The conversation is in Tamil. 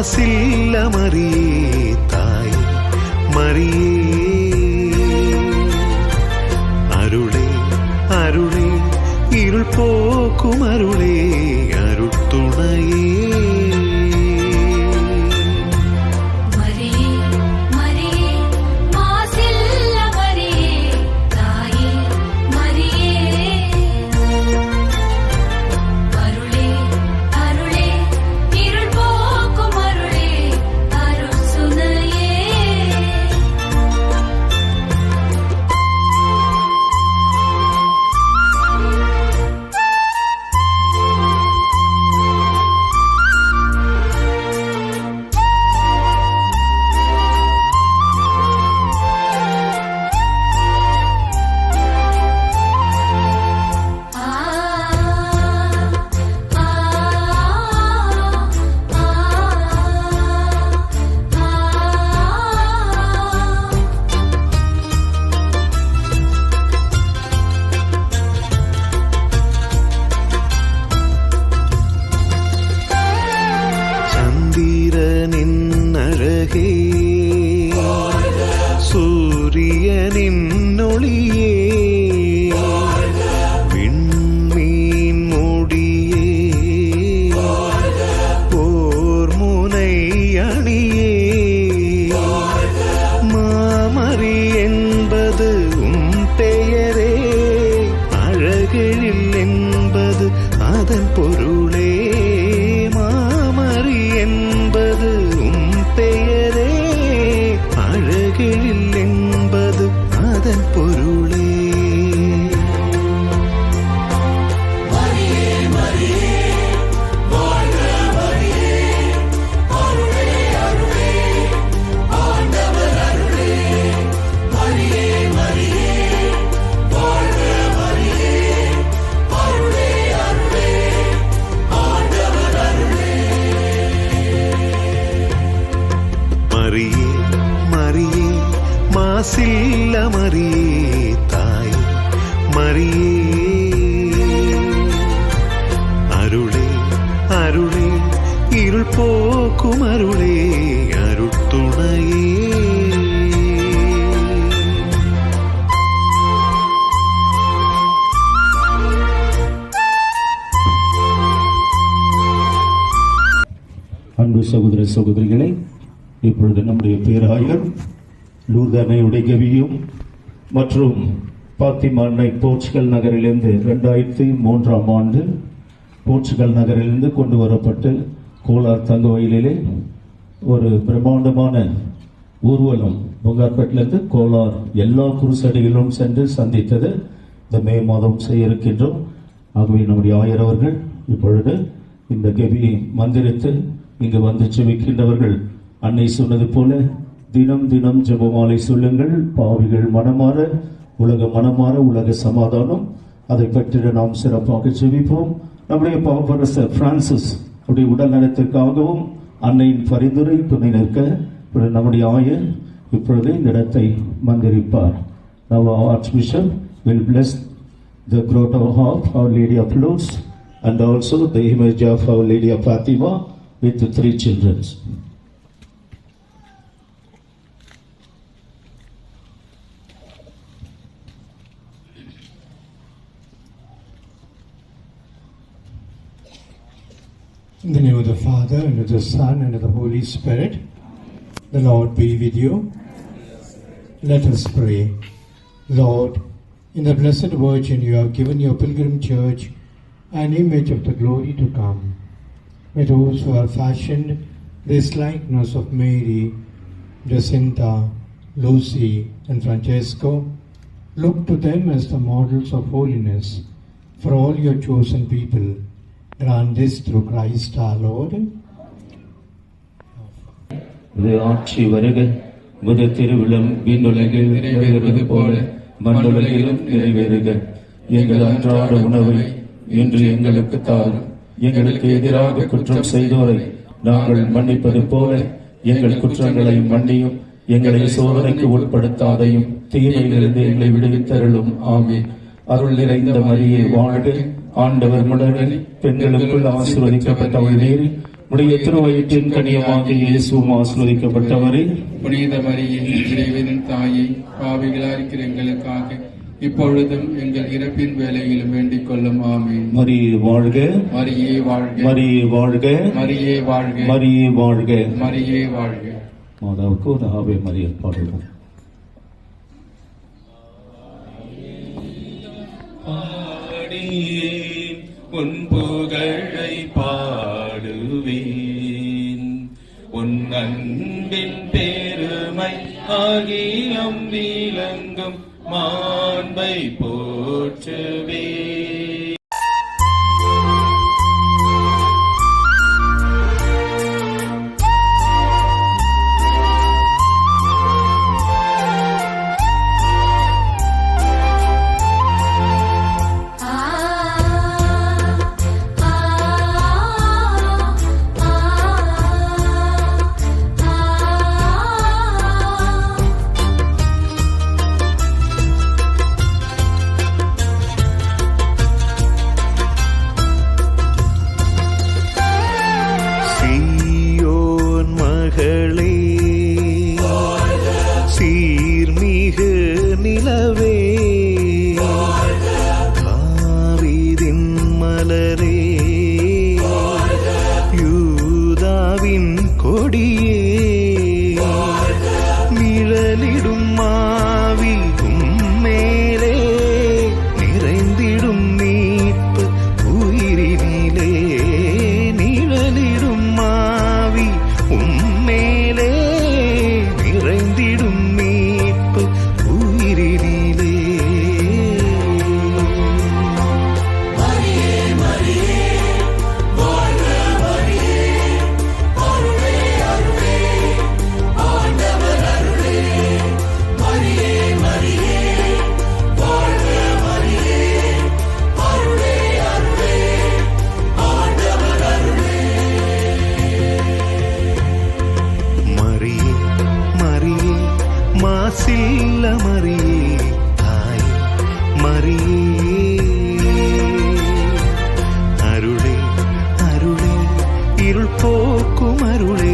மாசில்ல மரியே தாய் மரியே அருளே அருளே இருள் போக்கும் அருளே அருட்துணையே சூரியனின் ஒளியே விண்மீன் மூடியே போர் முனை அணியே மாமரி என்பது பெயரே அழகில் என்பது அதன் பொருளே மாமரி என்பது பெயரே அழகில் என்பது அதன் பொருளே மரியே மரியே மாசில்ல மரியே தாய் மரியே அருளே அருளே இருள் போக்கும் அருளே அருட்துணையே அன்பு சகோதர சகோதரிகளை, இப்பொழுது நம்முடைய பேராயர் லூர்தனையுடைய கவியும் மற்றும் பாத்திமா அன்னை போர்ச்சுகல் நகரிலிருந்து 2003ஆம் ஆண்டு போர்ச்சுகல் நகரிலிருந்து கொண்டு வரப்பட்டு கோலார் தங்க வயலிலே ஒரு பிரம்மாண்டமான ஊர்வலம் பொங்கார்பேட்டிலிருந்து கோலார் எல்லா குருசடிகளும் சென்று சந்தித்தது இந்த மே மாதம் செய்ய இருக்கின்றோம். ஆகவே நம்முடைய ஆயர் அவர்கள் இப்பொழுது இந்த கவியை மந்திரித்து இங்கு வந்து செவிக்கின்றவர்கள் அன்னை சொன்னது போல தினம் தினம் ஜெபமாலை சொல்லுங்கள், பாவிகள் மனமாற, உலக மனமாற, உலக சமாதானம், அதை பற்றி நாம் சிறப்பாக செவிப்போம். நம்முடைய பாப்பரசர் பிரான்சிஸ் அவருடைய உடல் நலத்திற்காகவும் அன்னையின் பரிந்துரை துணை நிற்க நம்முடைய ஆயர் இப்பொழுது இந்த இடத்தை மந்திரிப்பார். Now our Archbishop will bless the grotto of Our Lady of Lourdes and also the image of Our Lady of Fatima with the 3 children. In the name of the Father, and of the Son, and of the Holy Spirit, the Lord be with you. Let us pray. Lord, in the Blessed Virgin you have given your pilgrim church an image of the glory to come. May those who have fashioned this likeness of Mary, Jacinta, Lucy, and Francesco look to them as the models of holiness for all your chosen people. Grant this through Christ our Lord. ஆட்சி வருக, முத திருவிழம் விண்ணுலகில் நிறைவேறுவது போல மண்ணுலகிலும் நிறைவேறுக. எங்கள் அன்றாட உணவை இன்று எங்களுக்கு தாரும். எங்களுக்கு எதிராக குற்றம் செய்தோரை நாங்கள் மன்னிப்பது போல எங்கள் குற்றங்களை மன்னியும். எங்களை சோதனைக்கு உட்படுத்தாதையும், தீமையிலிருந்து எங்களை விடுவித்தருளும். ஆமென். அருள் நிறைந்த மரியே வாழ்க, ஆண்டவர் உடனே பெண்களுக்குள் ஆசீர்வதிக்கப்பட்டவள் நீர். உடைய திருவயிற்றின் கனியமாக இயேசுவும் ஆசீர்வதிக்கப்பட்டவரே. புனித மரியே, இறைவனின் தாயை, பாவிகளாய் இருக்கிற எங்களுக்காக இப்பொழுதும் எங்கள் இறப்பின் வேளையிலும் வேண்டிக் கொள்ளும். ஆமென். மரியே வாழ்க, மரியே வாழ்க, மரியே வாழ்க, மரியே வாழ்க, மரியே வாழ்க. மரியே வாழ்க. மாதாவுக்கு ஒரு ஆவே மரியாதை பாடுவோம். உன் புகழை பாடுவேன், உன் அன்பின் பெருமை அகிலம் விளங்கும் மாண்பை போற்றுவேன். சீயோன் மகளே, சீர்மிகு நிலவே, தாவீதின் மலரே, யூதாவின் கொடியே, நிழலிடும் மாவி உம்மேலே, நிறைந்திடும் மீட்பு உயிரினிலே, நிழலிடும் மாவி உம்மேலே, நிறைந்திடும் மீட்பு உயிரினிலே. மரியே, மரியே, மாசில்ல மரியே, தாய் மரியே, அருளே, அருளே, இருள் போக்கும் அருளே,